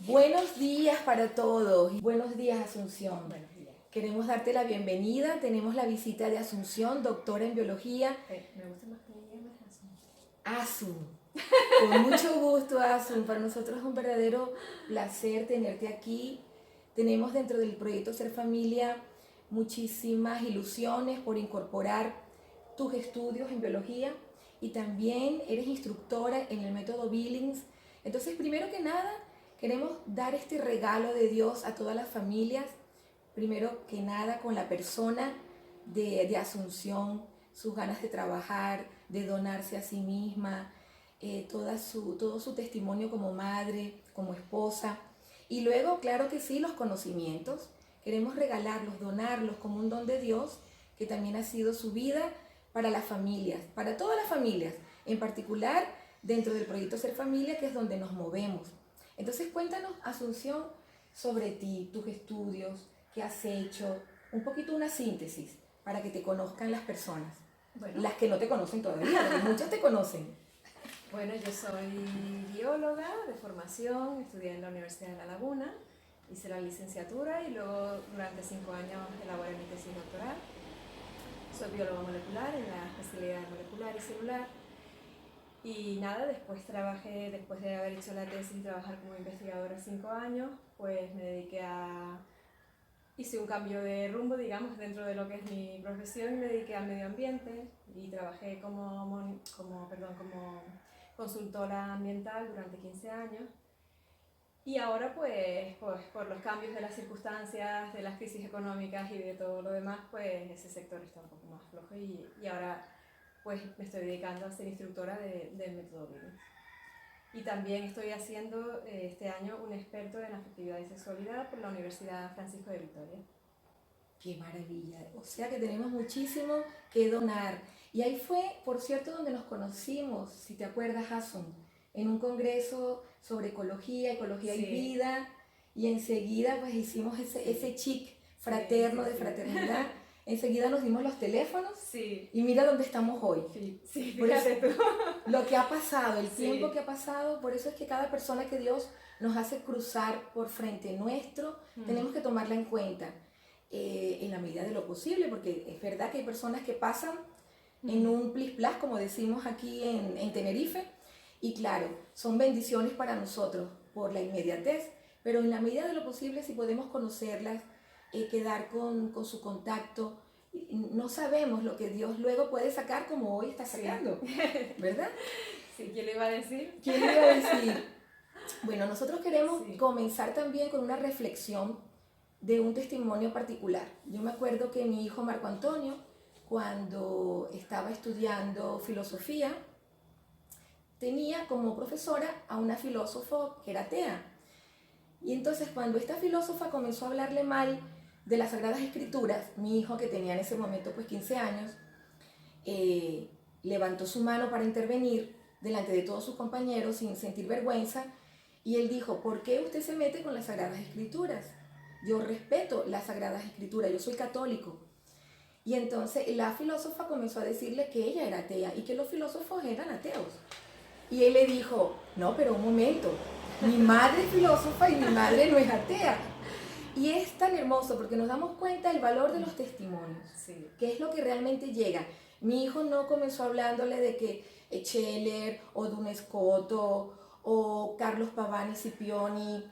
Buenos días para todos. Buenos días, Asunción. Buenos días. Queremos darte la bienvenida. Tenemos la visita de Asunción, doctora en biología. Me gusta más que me llames así. Asun. Con mucho gusto, Asun. Para nosotros es un verdadero placer tenerte aquí. Tenemos dentro del proyecto Ser Familia muchísimas ilusiones por incorporar tus estudios en biología y también eres instructora en el método Billings. Entonces, primero que nada, queremos dar este regalo de Dios a todas las familias, primero que nada con la persona de Asunción, sus ganas de trabajar, de donarse a sí misma, todo su testimonio como madre, como esposa. Y luego, claro que sí, los conocimientos. Queremos regalarlos, donarlos como un don de Dios, que también ha sido su vida para las familias, para todas las familias, en particular dentro del proyecto Ser Familia, que es donde nos movemos. Entonces cuéntanos, Asunción, sobre ti, tus estudios, qué has hecho, un poquito una síntesis para que te conozcan las personas, Bueno, las que no te conocen todavía, porque muchas te conocen. bueno, yo soy bióloga de formación, estudié en la Universidad de La Laguna, hice la licenciatura y luego durante 5 años elaboré mi tesis doctoral. Soy bióloga molecular en la especialidad de molecular y celular. Y nada, después de haber hecho la tesis y trabajar como investigadora 5 años, pues me dediqué hice un cambio de rumbo, digamos, dentro de lo que es mi profesión y me dediqué al medio ambiente y trabajé como consultora ambiental durante 15 años. Y ahora, pues por los cambios de las circunstancias, de las crisis económicas y de todo lo demás, pues ese sector está un poco más flojo y ahora pues me estoy dedicando a ser instructora del método Billings. Y también estoy haciendo este año un experto en afectividad y sexualidad por la Universidad Francisco de Vitoria. ¡Qué maravilla! O sea que tenemos muchísimo que donar. Y ahí fue, por cierto, donde nos conocimos, si te acuerdas, Asun, en un congreso sobre ecología y Sí. vida. Y enseguida pues hicimos ese chic fraterno Sí. de fraternidad. Enseguida nos dimos los teléfonos Sí, y mira dónde estamos hoy. sí, Por eso, fíjate tú. lo que ha pasado, el Sí. tiempo que ha pasado, por eso es que cada persona que Dios nos hace cruzar por frente nuestro, tenemos que tomarla en cuenta en la medida de lo posible, porque es verdad que hay personas que pasan en un plis-plas, como decimos aquí en Tenerife, y claro, son bendiciones para nosotros por la inmediatez, pero en la medida de lo posible, si podemos conocerlas, quedar con su contacto, no sabemos lo que Dios luego puede sacar como hoy está sacando, ¿verdad? Sí, ¿quién le iba a decir? ¿Quién le iba a decir? Bueno, nosotros queremos Sí. comenzar también con una reflexión de un testimonio particular. Yo me acuerdo que mi hijo Marco Antonio, cuando estaba estudiando filosofía, tenía como profesora a una filósofa que era atea. Y entonces cuando esta filósofa comenzó a hablarle mal de las Sagradas Escrituras, mi hijo, que tenía en ese momento pues 15 años, levantó su mano para intervenir delante de todos sus compañeros sin sentir vergüenza, y él dijo: ¿por qué usted se mete con las Sagradas Escrituras? Yo respeto las Sagradas Escrituras, yo soy católico. Y entonces la filósofa comenzó a decirle que ella era atea y que los filósofos eran ateos. Y él le dijo: no, pero un momento, mi madre es filósofa y mi madre no es atea. Y es tan hermoso porque nos damos cuenta del valor de los testimonios, Sí. que es lo que realmente llega. Mi hijo no comenzó hablándole de que Scheller o Duns Scoto o Carlos Pavani Scipioni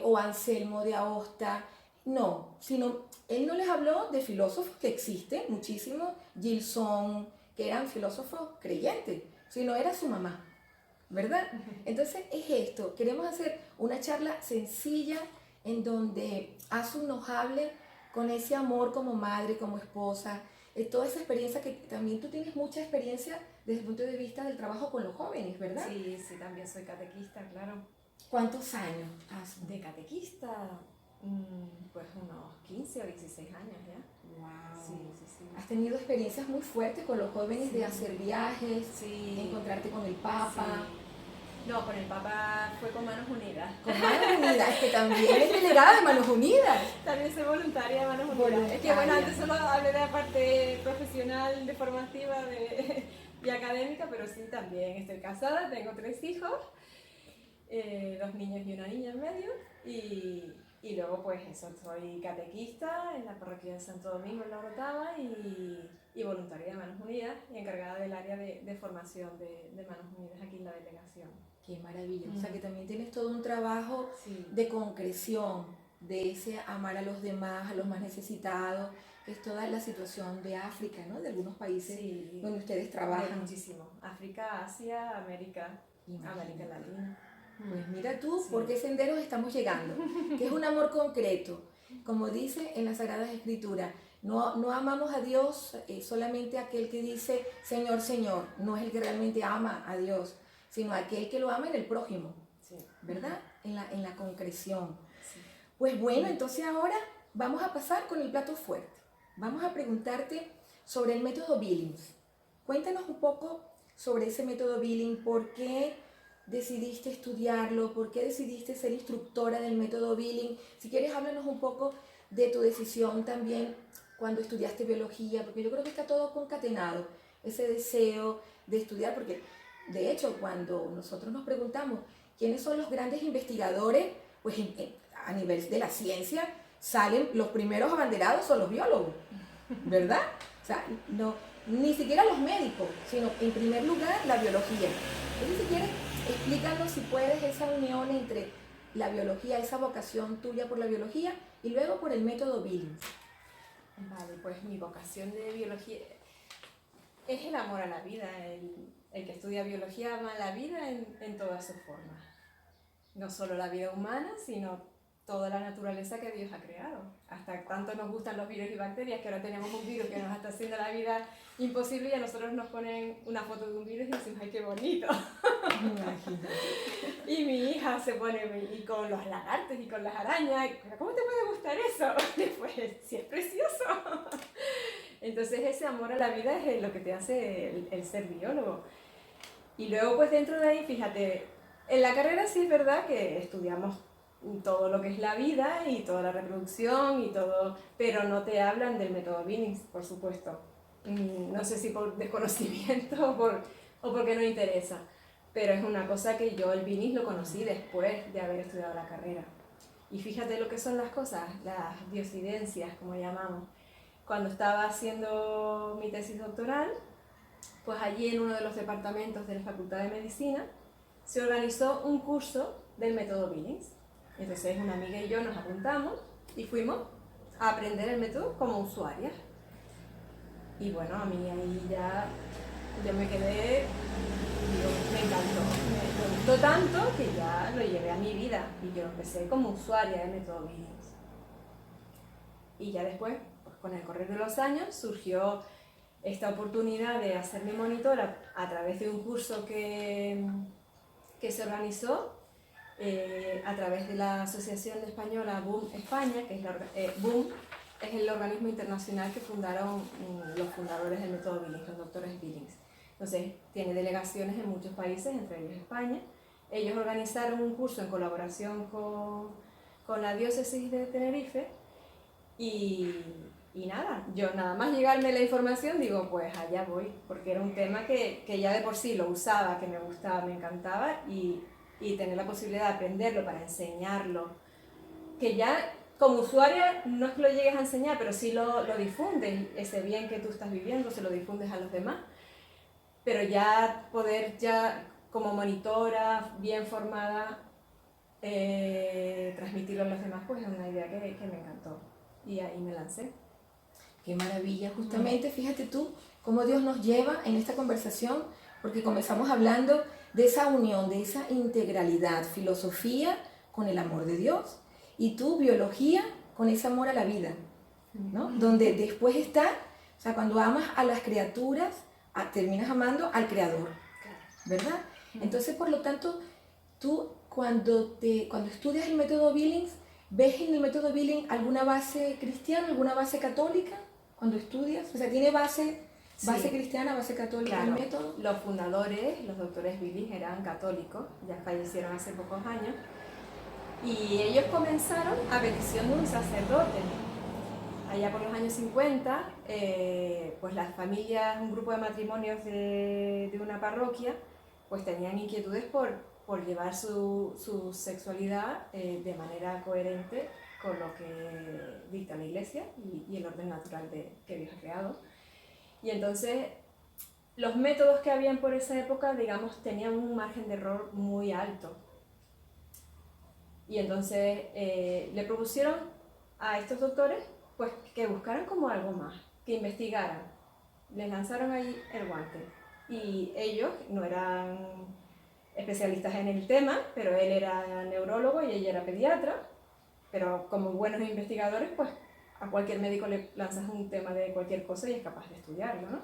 o Anselmo de Aosta, no, sino él no les habló de filósofos que existen muchísimos, Gilson, que eran filósofos creyentes, sino era su mamá, ¿verdad? Entonces es esto, queremos hacer una charla sencilla en donde Asun nos hable con ese amor como madre, como esposa, toda esa experiencia que también tú tienes mucha experiencia desde el punto de vista del trabajo con los jóvenes, ¿verdad? Sí, también soy catequista, claro. ¿Cuántos años, Asun? De catequista, pues unos 15 o 16 años ya. Wow. Sí. Has tenido experiencias muy fuertes con los jóvenes de hacer viajes, Sí. encontrarte con el Papa. Sí. No, con el Papa fue con Manos Unidas. Con Manos Unidas, es que también es delegada de Manos Unidas. También soy voluntaria de Manos Unidas. Voluntaria. Es que bueno, antes solo hablé de la parte profesional, de formativa y académica, pero sí, también estoy casada, tengo 3 hijos. 2 niños y una niña en medio, y luego pues eso, soy catequista en la parroquia de Santo Domingo en La Orotava y voluntaria de Manos Unidas y encargada del área de formación de Manos Unidas aquí en la delegación. Qué maravilla. O sea que también tienes todo un trabajo Sí. de concreción, de ese amar a los demás, a los más necesitados, que es toda la situación de África, ¿no? De algunos países Sí, donde ustedes trabajan. muchísimo. África, Asia, América Latina. Pues mira tú, Sí. por qué senderos estamos llegando, que es un amor concreto. Como dice en las Sagradas Escrituras, no amamos a Dios solamente aquel que dice Señor, Señor, no es el que realmente ama a Dios, sino aquel que lo ama en el prójimo, Sí. ¿verdad? En la concreción. Sí. Pues bueno, entonces ahora vamos a pasar con el plato fuerte. Vamos a preguntarte sobre el método Billings. Cuéntanos un poco sobre ese método Billings, por qué decidiste estudiarlo, por qué decidiste ser instructora del método Billings. Si quieres, háblanos un poco de tu decisión también cuando estudiaste biología, porque yo creo que está todo concatenado, ese deseo de estudiar, porque de hecho cuando nosotros nos preguntamos quiénes son los grandes investigadores, pues a nivel de la ciencia salen los primeros abanderados son los biólogos, ¿verdad? O sea, no, ni siquiera los médicos, sino en primer lugar la biología. Entonces, si quieres, explícanos si puedes esa unión entre la biología, esa vocación tuya por la biología y luego por el método Billings. Vale, pues mi vocación de biología es el amor a la vida. El que estudia biología ama la vida en todas sus formas. No solo la vida humana, sino toda la naturaleza que Dios ha creado. Hasta tanto nos gustan los virus y bacterias que ahora tenemos un virus que nos está haciendo la vida imposible y a nosotros nos ponen una foto de un virus y decimos, ¡ay, qué bonito! Imagínate. Y mi hija se pone y con los lagartos y con las arañas. ¿Cómo te puede gustar eso? Pues sí, es precioso. Entonces ese amor a la vida es lo que te hace el ser biólogo. Y luego pues dentro de ahí, fíjate, en la carrera sí es verdad que estudiamos todo lo que es la vida y toda la reproducción y todo, pero no te hablan del método Billings, por supuesto. No sé si por desconocimiento o porque no interesa, pero es una cosa que yo el Billings lo conocí después de haber estudiado la carrera. Y fíjate lo que son las cosas, las diosidencias, como llamamos. Cuando estaba haciendo mi tesis doctoral, pues allí en uno de los departamentos de la Facultad de Medicina se organizó un curso del método Billings. Entonces una amiga y yo nos apuntamos y fuimos a aprender el método como usuarias. Y bueno, a mí ahí ya yo me quedé, me encantó, me gustó tanto que ya lo llevé a mi vida y yo empecé como usuaria del método Billings. Y ya después, pues con el correr de los años, surgió esta oportunidad de hacerme monitora a través de un curso que se organizó a través de la Asociación Española Boom España, que es Boom es el organismo internacional que fundaron los fundadores del método Billings, los doctores Billings. Entonces, tiene delegaciones en muchos países, entre ellos España. Ellos organizaron un curso en colaboración con la diócesis de Tenerife y nada, yo nada más llegarme la información digo, pues allá voy, porque era un tema que ya de por sí lo usaba, que me gustaba, me encantaba y tener la posibilidad de aprenderlo para enseñarlo, que ya como usuaria no es que lo llegues a enseñar, pero sí lo difundes, ese bien que tú estás viviendo, se lo difundes a los demás, pero ya poder ya como monitora, bien formada, transmitirlo a los demás, pues es una idea que me encantó y ahí me lancé. Qué maravilla, justamente fíjate tú cómo Dios nos lleva en esta conversación, porque comenzamos hablando de esa unión, de esa integralidad, filosofía con el amor de Dios y tu biología con ese amor a la vida, ¿no? Donde después está, o sea, cuando amas a las criaturas, terminas amando al Creador, ¿verdad? Entonces, por lo tanto, tú cuando estudias el método Billings, ¿ves en el método Billings alguna base cristiana, alguna base católica cuando estudias? O sea, ¿tiene base cristiana, base católica, claro, el método? Los fundadores, los doctores Billings, eran católicos, ya fallecieron hace pocos años, y ellos comenzaron a petición de un sacerdote. Allá por los años 50, pues las familias, un grupo de matrimonios de una parroquia, pues tenían inquietudes por por llevar su sexualidad de manera coherente con lo que dicta la Iglesia y el orden natural que Dios ha creado. Y entonces los métodos que habían por esa época, digamos, tenían un margen de error muy alto. Y entonces le propusieron a estos doctores pues, que buscaran como algo más, que investigaran. Les lanzaron ahí el guante. Y ellos no eran especialistas en el tema, pero él era neurólogo y ella era pediatra. Pero como buenos investigadores, pues a cualquier médico le lanzas un tema de cualquier cosa y es capaz de estudiarlo, ¿no?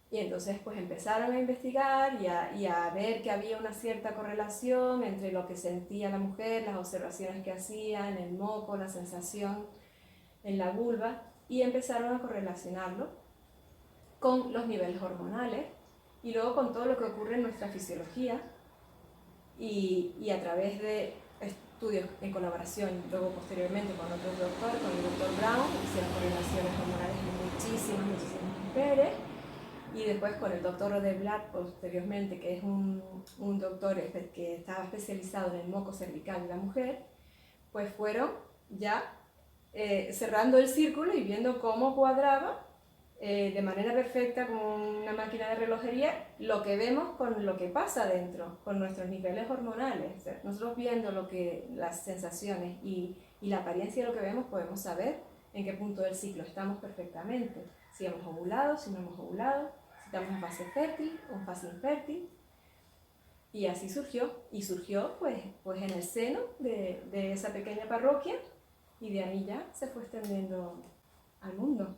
Y entonces pues empezaron a investigar y a ver que había una cierta correlación entre lo que sentía la mujer, las observaciones que hacían, el moco, la sensación en la vulva, y empezaron a correlacionarlo con los niveles hormonales y luego con todo lo que ocurre en nuestra fisiología y a través de estudios en colaboración, luego posteriormente con otros doctores, con el doctor Brown, hicieron correlaciones hormonales en muchísimas mujeres, y después con el doctor Rodeblat posteriormente, que es un doctor que estaba especializado en el moco cervical de la mujer, pues fueron ya cerrando el círculo y viendo cómo cuadraba de manera perfecta con una máquina de relojería lo que vemos con lo que pasa dentro, con nuestros niveles hormonales. O sea, nosotros viendo las sensaciones y la apariencia de lo que vemos podemos saber en qué punto del ciclo estamos perfectamente, si hemos ovulado, si no hemos ovulado, si estamos en fase fértil o en fase infértil. Y así surgió, pues en el seno de esa pequeña parroquia, y de ahí ya se fue extendiendo al mundo.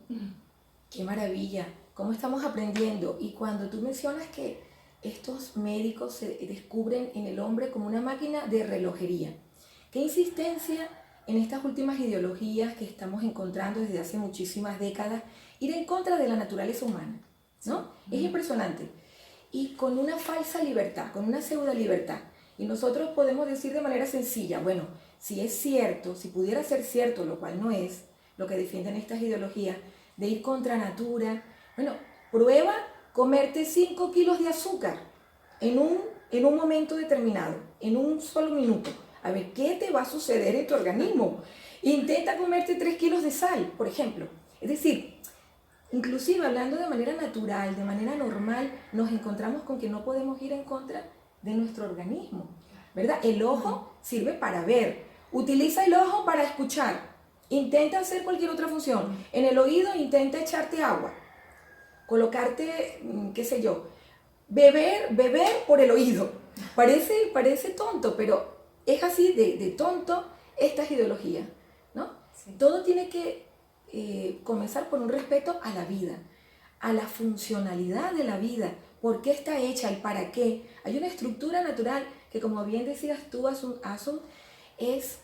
¡Qué maravilla! ¿Cómo estamos aprendiendo? Y cuando tú mencionas que estos médicos se descubren en el hombre como una máquina de relojería, ¿qué insistencia en estas últimas ideologías que estamos encontrando desde hace muchísimas décadas, ir en contra de la naturaleza humana, ¿no? Es impresionante. Y con una falsa libertad, con una pseudo libertad. Y nosotros podemos decir de manera sencilla, bueno, si es cierto, si pudiera ser cierto, lo cual no es, lo que defienden estas ideologías, de ir contra natura, bueno, prueba comerte 5 kilos de azúcar en un momento determinado, en un solo minuto. A ver, ¿qué te va a suceder en tu organismo? Intenta comerte 3 kilos de sal, por ejemplo. Es decir, inclusive hablando de manera natural, de manera normal, nos encontramos con que no podemos ir en contra de nuestro organismo, ¿verdad? El ojo sirve para ver, utiliza el ojo para escuchar, intenta hacer cualquier otra función. En el oído intenta echarte agua, colocarte, qué sé yo, beber por el oído. Parece tonto, pero es así de tonto estas ideologías, ¿no? Sí. Todo tiene que comenzar por un respeto a la vida, a la funcionalidad de la vida, por qué está hecha, el para qué. Hay una estructura natural que, como bien decías tú, Asun, es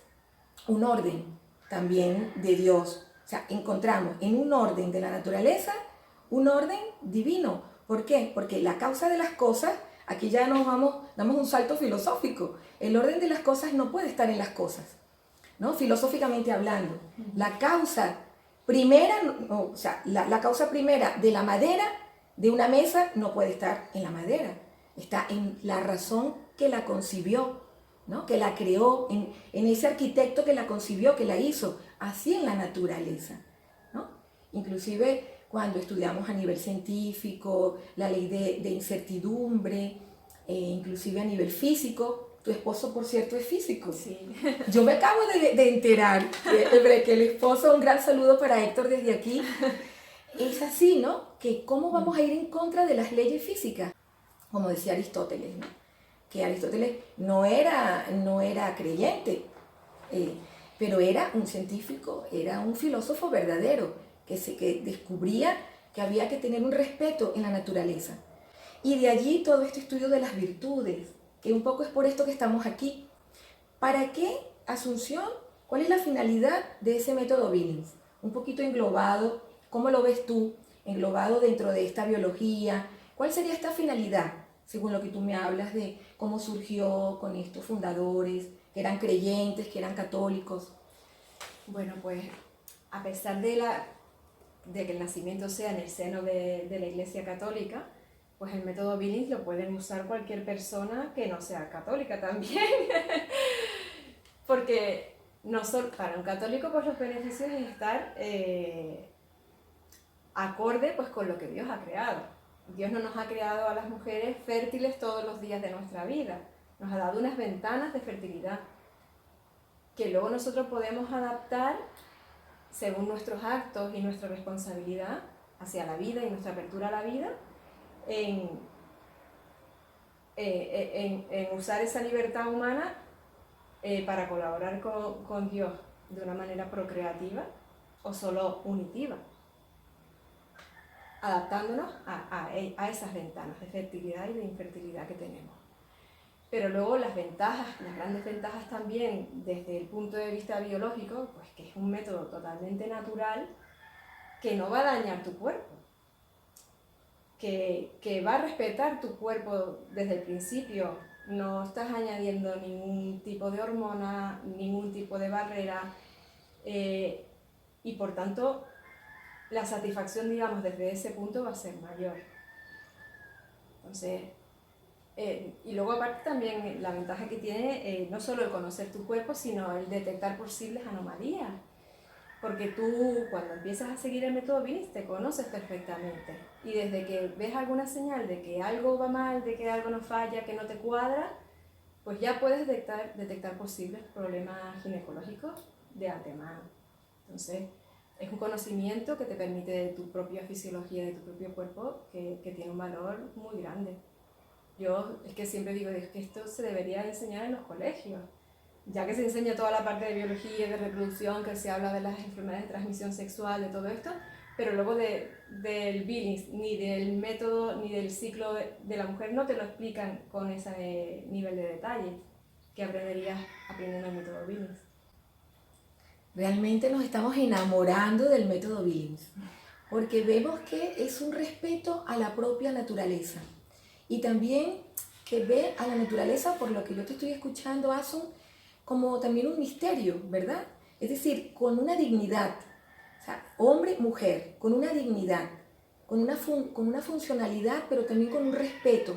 un orden también de Dios. O sea, encontramos en un orden de la naturaleza un orden divino. ¿Por qué? Porque la causa de las cosas, aquí ya damos un salto filosófico. El orden de las cosas no puede estar en las cosas, ¿no? Filosóficamente hablando. La causa primera, o sea, la causa primera de la madera de una mesa no puede estar en la madera. Está en la razón que la concibió, ¿no? Que la creó, en ese arquitecto que la concibió, que la hizo, así en la naturaleza, ¿no? Inclusive cuando estudiamos a nivel científico, la ley de incertidumbre, inclusive a nivel físico. Tu esposo, por cierto, es físico. Sí. Yo me acabo de enterar que el esposo, un gran saludo para Héctor desde aquí, es así, ¿no? Que cómo vamos a ir en contra de las leyes físicas, como decía Aristóteles, ¿no? Que Aristóteles no era creyente, pero era un científico, era un filósofo verdadero, que descubría que había que tener un respeto en la naturaleza. Y de allí todo este estudio de las virtudes, que un poco es por esto que estamos aquí. ¿Para qué, Asunción? ¿Cuál es la finalidad de ese método Billings? Un poquito englobado, ¿cómo lo ves tú? Englobado dentro de esta biología. ¿Cuál sería esta finalidad? Según lo que tú me hablas de cómo surgió con estos fundadores, que eran creyentes, que eran católicos. Bueno, pues a pesar de que el nacimiento sea en el seno de la Iglesia Católica, pues el método Billings lo pueden usar cualquier persona que no sea católica también. Porque no solo, para un católico pues los beneficios es estar acorde pues con lo que Dios ha creado. Dios no nos ha creado a las mujeres fértiles todos los días de nuestra vida. Nos ha dado unas ventanas de fertilidad que luego nosotros podemos adaptar según nuestros actos y nuestra responsabilidad hacia la vida y nuestra apertura a la vida en usar esa libertad humana para colaborar con Dios de una manera procreativa o solo unitiva, adaptándonos a esas ventanas de fertilidad y de infertilidad que tenemos. Pero luego las grandes ventajas también desde el punto de vista biológico, pues que es un método totalmente natural que no va a dañar tu cuerpo, que va a respetar tu cuerpo desde el principio. No estás añadiendo ningún tipo de hormona, ningún tipo de barrera, y por tanto la satisfacción, digamos, desde ese punto va a ser mayor. Entonces, y luego aparte también la ventaja que tiene no solo el conocer tu cuerpo, sino el detectar posibles anomalías. Porque tú cuando empiezas a seguir el método Billings te conoces perfectamente. Y desde que ves alguna señal de que algo va mal, de que algo no falla, que no te cuadra, pues ya puedes detectar posibles problemas ginecológicos de antemano. Entonces, es un conocimiento que te permite de tu propia fisiología, de tu propio cuerpo, que tiene un valor muy grande. Yo es que siempre digo que esto se debería enseñar en los colegios, ya que se enseña toda la parte de biología y de reproducción, que se habla de las enfermedades de transmisión sexual, de todo esto, pero luego del Billings, ni del método, ni del ciclo de la mujer no te lo explican con ese nivel de detalle que aprenderías aprendiendo el método Billings. Realmente nos estamos enamorando del método Billings, porque vemos que es un respeto a la propia naturaleza. Y también que ve a la naturaleza, por lo que yo te estoy escuchando, Asun, como también un misterio, ¿verdad? Es decir, con una dignidad. O sea, hombre, mujer, con una dignidad, con una funcionalidad, pero también con un respeto,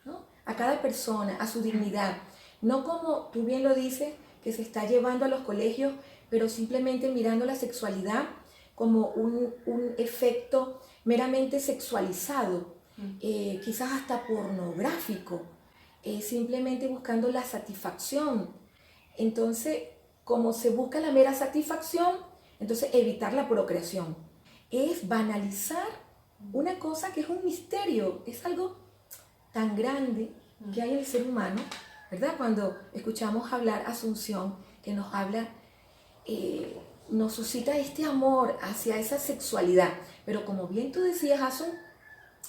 ¿no? A cada persona, a su dignidad. No como tú bien lo dices, que se está llevando a los colegios, pero simplemente mirando la sexualidad como un efecto meramente sexualizado. Quizás hasta pornográfico, simplemente buscando la satisfacción. Entonces, como se busca la mera satisfacción, entonces evitar la procreación. Es banalizar una cosa que es un misterio, es algo tan grande que hay en el ser humano, ¿verdad? Cuando escuchamos hablar a Asunción, que nos habla, nos suscita este amor hacia esa sexualidad. Pero como bien tú decías, Asun,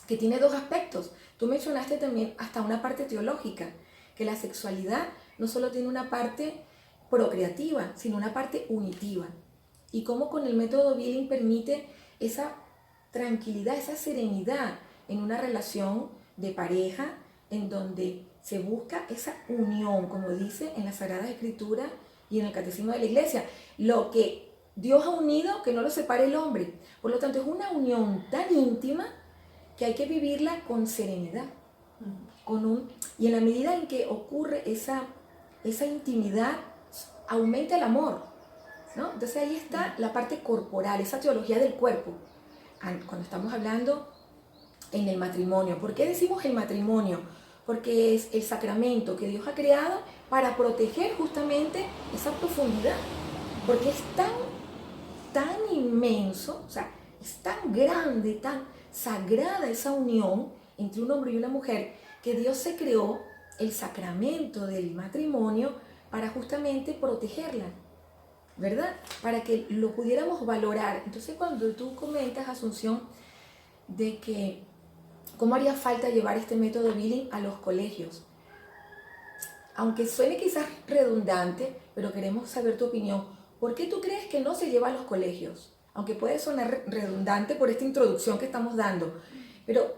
que tiene dos aspectos. Tú mencionaste también hasta una parte teológica, que la sexualidad no solo tiene una parte procreativa, sino una parte unitiva. Y cómo con el método Billings permite esa tranquilidad, esa serenidad en una relación de pareja en donde se busca esa unión, como dice en las Sagradas Escrituras y en el Catecismo de la Iglesia. Lo que Dios ha unido, que no lo separe el hombre. Por lo tanto, es una unión tan íntima que hay que vivirla con serenidad. Y en la medida en que ocurre esa intimidad, aumenta el amor, ¿no? Entonces ahí está la parte corporal, esa teología del cuerpo. Cuando estamos hablando en el matrimonio. ¿Por qué decimos el matrimonio? Porque es el sacramento que Dios ha creado para proteger justamente esa profundidad. Porque es tan inmenso, o sea, es tan grande, tan sagrada esa unión entre un hombre y una mujer, que Dios se creó el sacramento del matrimonio para justamente protegerla, ¿verdad? Para que lo pudiéramos valorar. Entonces, cuando tú comentas, Asunción, de que cómo haría falta llevar este método Billings a los colegios, aunque suene quizás redundante, pero queremos saber tu opinión. ¿Por qué tú crees que no se lleva a los colegios? Aunque puede sonar redundante por esta introducción que estamos dando, pero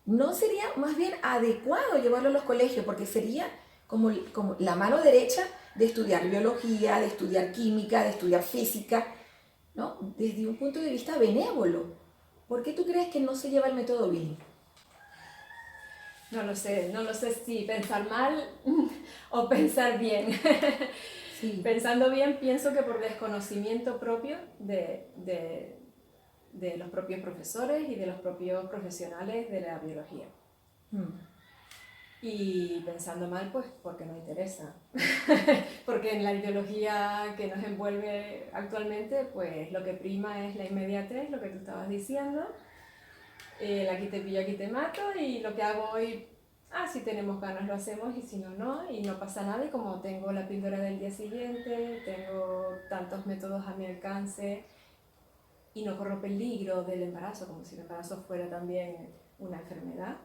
¿no sería más bien adecuado llevarlo a los colegios? Porque sería como la mano derecha de estudiar biología, de estudiar química, de estudiar física, ¿no? Desde un punto de vista benévolo. ¿Por qué tú crees que no se lleva el método Billings? No lo sé, no lo sé si pensar mal o pensar bien. Sí. Pensando bien, pienso que por desconocimiento propio de los propios profesores y de los propios profesionales de la biología. Y pensando mal, pues porque no interesa. Porque en la ideología que nos envuelve actualmente, pues lo que prima es la inmediatez, lo que tú estabas diciendo. El aquí te pillo, aquí te mato, y lo que hago hoy, si tenemos ganas lo hacemos, y si no, no, y no pasa nada. Y como tengo la píldora del día siguiente, tengo tantos métodos a mi alcance, y no corro peligro del embarazo, como si el embarazo fuera también una enfermedad,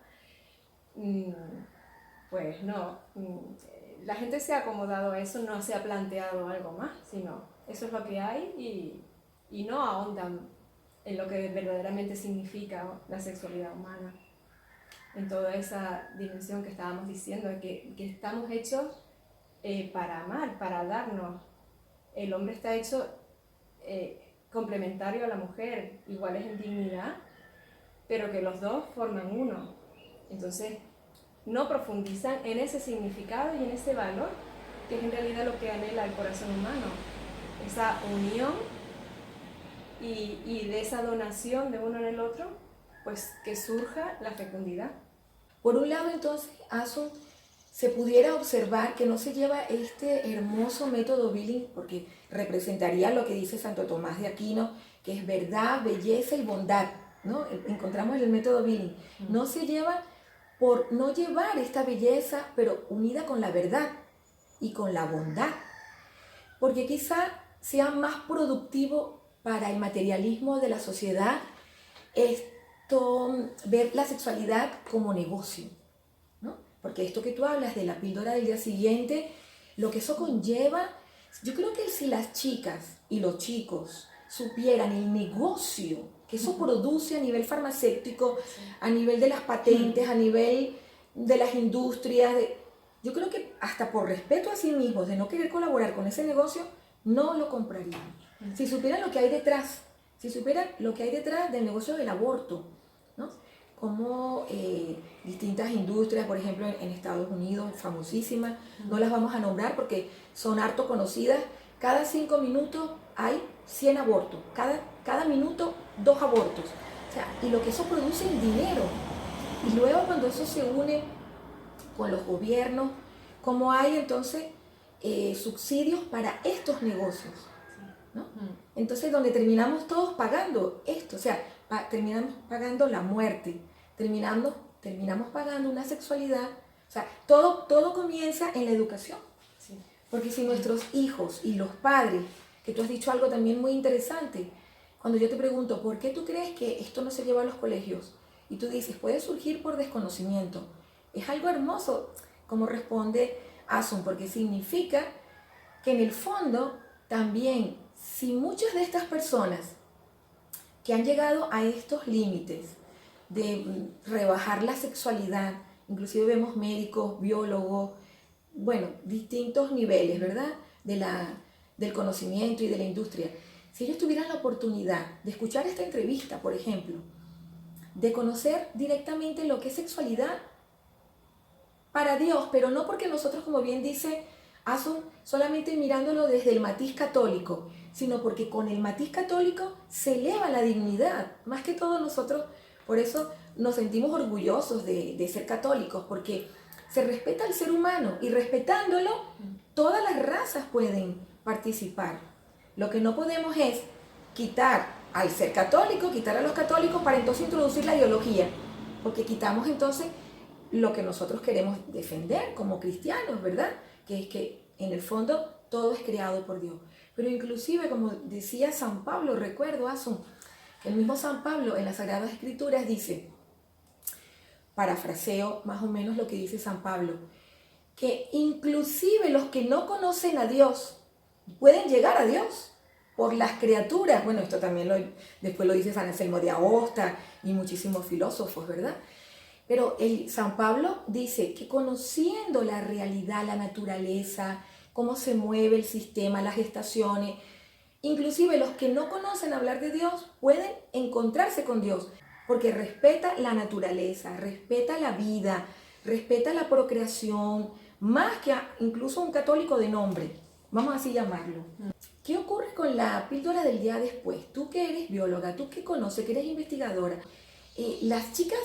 pues no. La gente se ha acomodado a eso, no se ha planteado algo más, sino eso es lo que hay, y no ahondan en lo que verdaderamente significa la sexualidad humana, en toda esa dimensión que estábamos diciendo, que estamos hechos para amar, para darnos. El hombre está hecho complementario a la mujer, iguales en dignidad, pero que los dos forman uno. Entonces, no profundizan en ese significado y en ese valor, que es en realidad lo que anhela el corazón humano, esa unión, y de esa donación de uno en el otro, pues que surja la fecundidad. Por un lado, entonces, Asun, se pudiera observar que no se lleva este hermoso método Billing, porque representaría lo que dice Santo Tomás de Aquino, que es verdad, belleza y bondad, ¿no? Encontramos en el método Billing. No se lleva por no llevar esta belleza, pero unida con la verdad y con la bondad, porque quizá sea más productivo para el materialismo de la sociedad ver la sexualidad como negocio, ¿no? Porque esto que tú hablas de la píldora del día siguiente, lo que eso conlleva, yo creo que si las chicas y los chicos supieran el negocio que eso produce a nivel farmacéutico, a nivel de las patentes, a nivel de las industrias, yo creo que hasta por respeto a sí mismos, de no querer colaborar con ese negocio, no lo comprarían. Si supieran lo que hay detrás, si supieran lo que hay detrás del negocio del aborto, ¿no? Como distintas industrias, por ejemplo en Estados Unidos, famosísimas, no las vamos a nombrar porque son harto conocidas, cada 5 minutos hay 100 abortos, cada minuto 2 abortos, o sea, y lo que eso produce en dinero. Y luego cuando eso se une con los gobiernos, como hay entonces subsidios para estos negocios, ¿no? Entonces donde terminamos todos pagando esto, o sea, terminamos pagando la muerte, terminamos pagando una sexualidad, o sea, todo comienza en la educación. Sí. Porque si nuestros hijos y los padres, que tú has dicho algo también muy interesante, cuando yo te pregunto, ¿por qué tú crees que esto no se lleva a los colegios? Y tú dices, puede surgir por desconocimiento. Es algo hermoso, como responde Asun, porque significa que en el fondo también, si muchas de estas personas que han llegado a estos límites de rebajar la sexualidad, inclusive vemos médicos, biólogos, bueno, distintos niveles, ¿verdad? Del conocimiento y de la industria. Si ellos tuvieran la oportunidad de escuchar esta entrevista, por ejemplo, de conocer directamente lo que es sexualidad para Dios, pero no porque nosotros, como bien dice Asun, solamente mirándolo desde el matiz católico, sino porque con el matiz católico se eleva la dignidad. Más que todo nosotros, por eso nos sentimos orgullosos de ser católicos, porque se respeta al ser humano y respetándolo, todas las razas pueden participar. Lo que no podemos es quitar al ser católico, quitar a los católicos para entonces introducir la ideología, porque quitamos entonces lo que nosotros queremos defender como cristianos, ¿verdad? Que es que en el fondo todo es creado por Dios. Pero inclusive, como decía San Pablo, recuerdo, Asun, el mismo San Pablo en las Sagradas Escrituras dice, parafraseo más o menos lo que dice San Pablo, que inclusive los que no conocen a Dios pueden llegar a Dios por las criaturas. Bueno, esto también después lo dice San Anselmo de Aosta y muchísimos filósofos, ¿verdad? Pero San Pablo dice que conociendo la realidad, la naturaleza, cómo se mueve el sistema, las estaciones, inclusive los que no conocen hablar de Dios pueden encontrarse con Dios, porque respeta la naturaleza, respeta la vida, respeta la procreación, más que incluso un católico de nombre, vamos así llamarlo. ¿Qué ocurre con la píldora del día después? Tú que eres bióloga, tú que conoces, que eres investigadora, las chicas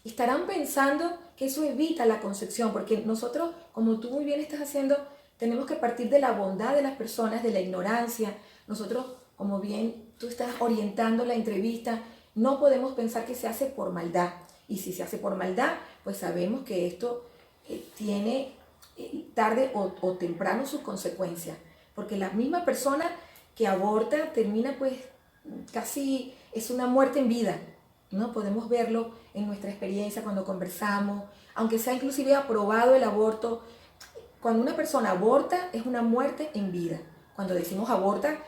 estarán pensando que eso evita la concepción, porque nosotros, como tú muy bien estás haciendo, tenemos que partir de la bondad de las personas, de la ignorancia. Nosotros, como bien tú estás orientando la entrevista, no podemos pensar que se hace por maldad. Y si se hace por maldad, pues sabemos que esto tiene tarde o temprano sus consecuencias. Porque la misma persona que aborta termina pues casi, es una muerte en vida, ¿no? Podemos verlo en nuestra experiencia cuando conversamos, aunque sea inclusive aprobado el aborto. Cuando una persona aborta es una muerte en vida. Cuando decimos aborta,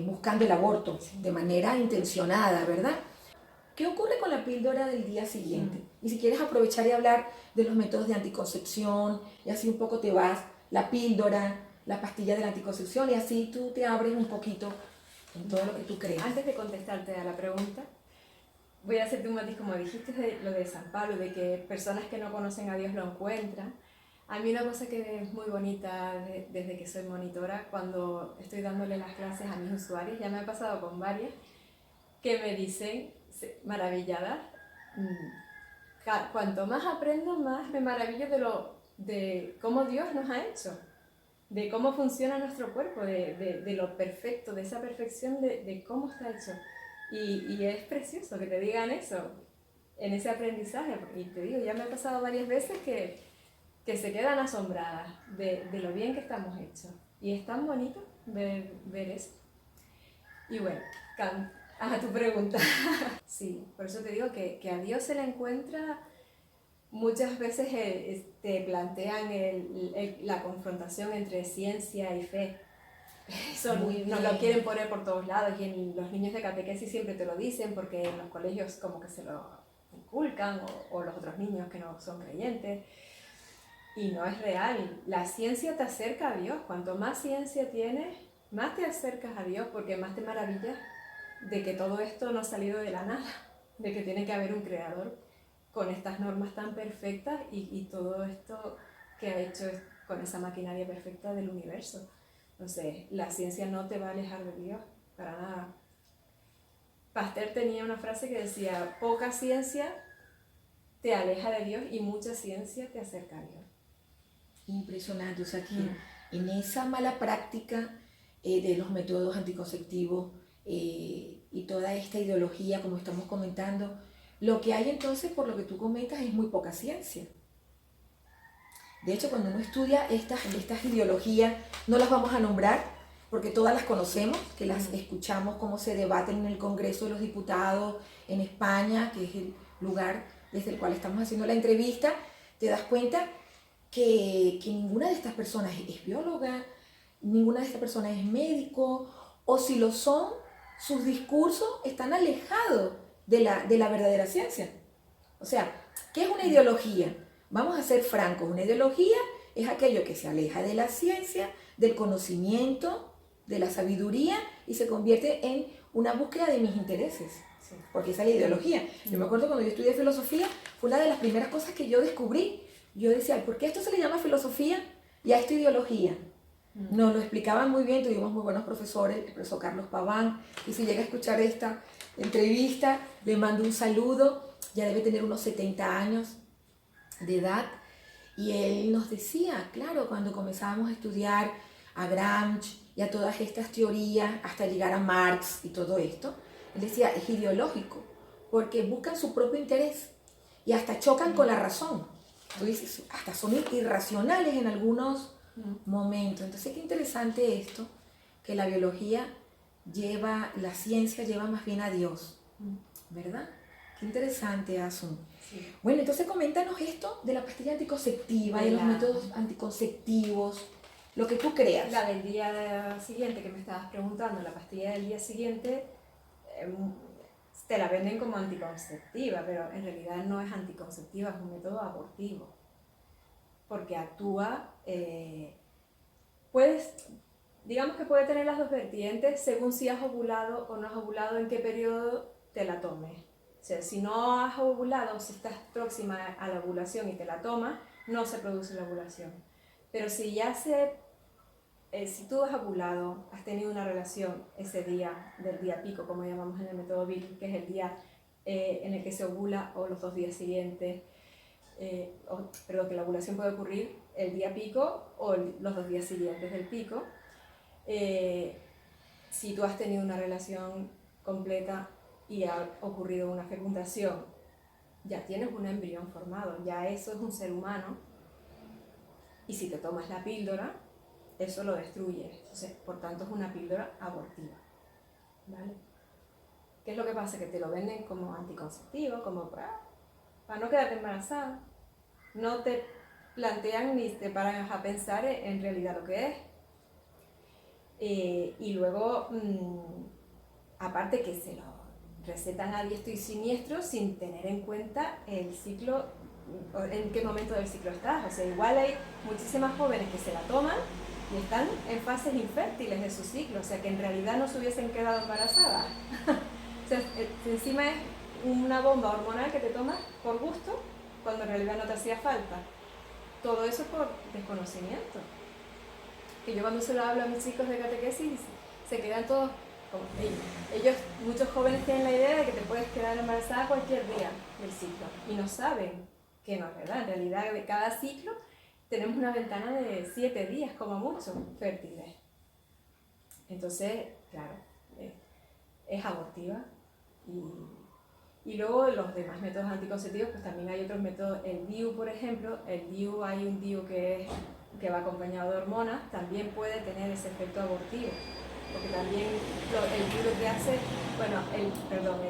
buscando el aborto de manera intencionada, ¿verdad? ¿Qué ocurre con la píldora del día siguiente? Y si quieres aprovechar y hablar de los métodos de anticoncepción, y así un poco te vas, la píldora, la pastilla de la anticoncepción, y así tú te abres un poquito en todo lo que tú crees. Antes de contestarte a la pregunta, voy a hacerte un matiz, como dijiste de lo de San Pablo, de que personas que no conocen a Dios lo encuentran. A mí una cosa que es muy bonita desde que soy monitora, cuando estoy dándole las clases a mis usuarios, ya me ha pasado con varias, que me dicen, maravilladas, cuanto más aprendo, más me maravillo de cómo Dios nos ha hecho, de cómo funciona nuestro cuerpo, de lo perfecto, de esa perfección de cómo está hecho. Y es precioso que te digan eso, en ese aprendizaje. Y te digo, ya me ha pasado varias veces que se quedan asombradas de lo bien que estamos hechos. Y es tan bonito ver eso. Y bueno, a tu pregunta. Sí, por eso te digo que a Dios se le encuentra. Muchas veces te plantean la confrontación entre ciencia y fe. Eso nos lo quieren poner por todos lados, y los niños de catequesis siempre te lo dicen, porque en los colegios como que se lo inculcan, o los otros niños que no son creyentes. Y no es real. La ciencia te acerca a Dios. Cuanto más ciencia tienes, más te acercas a Dios, porque más te maravillas de que todo esto no ha salido de la nada, de que tiene que haber un creador con estas normas tan perfectas y todo esto que ha hecho con esa maquinaria perfecta del universo. Entonces, la ciencia no te va a alejar de Dios, para nada. Pasteur tenía una frase que decía: poca ciencia te aleja de Dios y mucha ciencia te acerca a Dios. Impresionante, o sea que en esa mala práctica de los métodos anticonceptivos y toda esta ideología, como estamos comentando, lo que hay entonces, por lo que tú comentas, es muy poca ciencia. De hecho, cuando uno estudia estas ideologías, no las vamos a nombrar, porque todas las conocemos, que las escuchamos cómo se debaten en el Congreso de los Diputados en España, que es el lugar desde el cual estamos haciendo la entrevista. Te das cuenta que ninguna de estas personas es bióloga, ninguna de estas personas es médico, o si lo son, sus discursos están alejados de la verdadera ciencia. O sea, ¿qué es una ideología? Vamos a ser francos, una ideología es aquello que se aleja de la ciencia, del conocimiento, de la sabiduría, y se convierte en una búsqueda de mis intereses. Sí. Porque esa es la ideología. Yo me acuerdo cuando yo estudié filosofía, fue una de las primeras cosas que yo descubrí. Yo decía, ¿por qué esto se le llama filosofía y a esto ideología? Nos lo explicaban muy bien, tuvimos muy buenos profesores, el profesor Carlos Paván, y si llega a escuchar esta entrevista, le mando un saludo. Ya debe tener unos 70 años de edad, y él nos decía, claro, cuando comenzábamos a estudiar a Gramsci y a todas estas teorías, hasta llegar a Marx y todo esto, él decía, es ideológico, porque buscan su propio interés y hasta chocan con la razón. Tú dices, hasta son irracionales en algunos momentos. Entonces, qué interesante esto, que la biología la ciencia lleva más bien a Dios, ¿verdad? Qué interesante, Asun. Sí. Bueno, entonces coméntanos esto de la pastilla anticonceptiva, de los métodos anticonceptivos, lo que tú creas. La del día siguiente que me estabas preguntando, la pastilla del día siguiente, te la venden como anticonceptiva, pero en realidad no es anticonceptiva, es un método abortivo. Porque actúa, digamos que puede tener las dos vertientes según si has ovulado o no has ovulado, en qué periodo te la tomes. sea, si no has ovulado, si estás próxima a la ovulación y te la tomas, no se produce la ovulación. Pero si ya si tú has ovulado, has tenido una relación ese día, del día pico, como llamamos en el método Viking, que es el día en el que se ovula, o los 2 días siguientes, perdón, que la ovulación puede ocurrir el día pico o los 2 días siguientes del pico. Si tú has tenido una relación completa y ha ocurrido una fecundación, ya tienes un embrión formado, ya eso es un ser humano, y si te tomas la píldora, eso lo destruye. Entonces, por tanto, es una píldora abortiva, ¿vale? ¿Qué es lo que pasa? Que te lo venden como anticonceptivo, como para no quedarte embarazada. No te plantean ni te paran a pensar en realidad lo que es. Y luego, aparte que se lo recetan a diestro y siniestro sin tener en cuenta el ciclo, en qué momento del ciclo estás. O sea, igual hay muchísimas jóvenes que se la toman y están en fases infértiles de su ciclo, o sea, que en realidad no se hubiesen quedado embarazadas. O sea, encima es una bomba hormonal que te tomas por gusto, cuando en realidad no te hacía falta. Todo eso por desconocimiento. Que yo cuando se lo hablo a mis chicos de catequesis, se quedan todos como ellos, muchos jóvenes tienen la idea de que te puedes quedar embarazada cualquier día del ciclo y no saben que no es verdad. En realidad, de cada ciclo tenemos una ventana de 7 días como mucho fértiles. Entonces, claro, es abortiva. Y luego los demás métodos anticonceptivos, pues también hay otros métodos. El DIU, por ejemplo, hay un DIU que va acompañado de hormonas, también puede tener ese efecto abortivo. Porque también el DIU lo que hace, bueno, el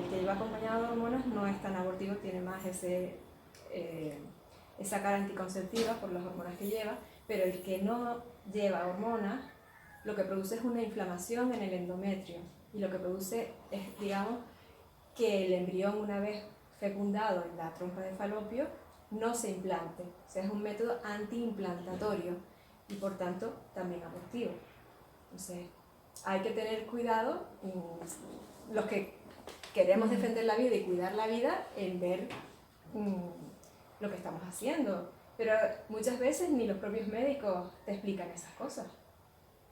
que va acompañado de hormonas no es tan abortivo, tiene más esa cara anticonceptiva por las hormonas que lleva, pero el que no lleva hormonas, lo que produce es una inflamación en el endometrio, y lo que produce es, digamos, que el embrión, una vez fecundado en la trompa de falopio, no se implante. O sea, es un método antiimplantatorio y por tanto también abortivo. Entonces, hay que tener cuidado, los que queremos defender la vida y cuidar la vida, en ver lo que estamos haciendo. Pero muchas veces ni los propios médicos te explican esas cosas.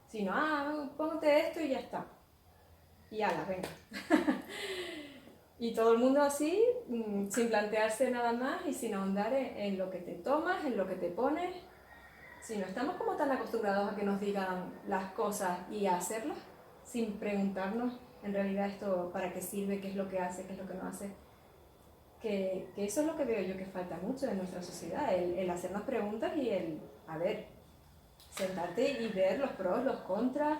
Sino, ponte esto y ya está. Y ala, venga. Y todo el mundo así, sin plantearse nada más y sin ahondar en lo que te tomas, en lo que te pones. Si no estamos como tan acostumbrados a que nos digan las cosas y a hacerlas, sin preguntarnos en realidad esto para qué sirve, qué es lo que hace, qué es lo que no hace. Que eso es lo que veo yo que falta mucho en nuestra sociedad, el hacernos preguntas y sentarte y ver los pros, los contras,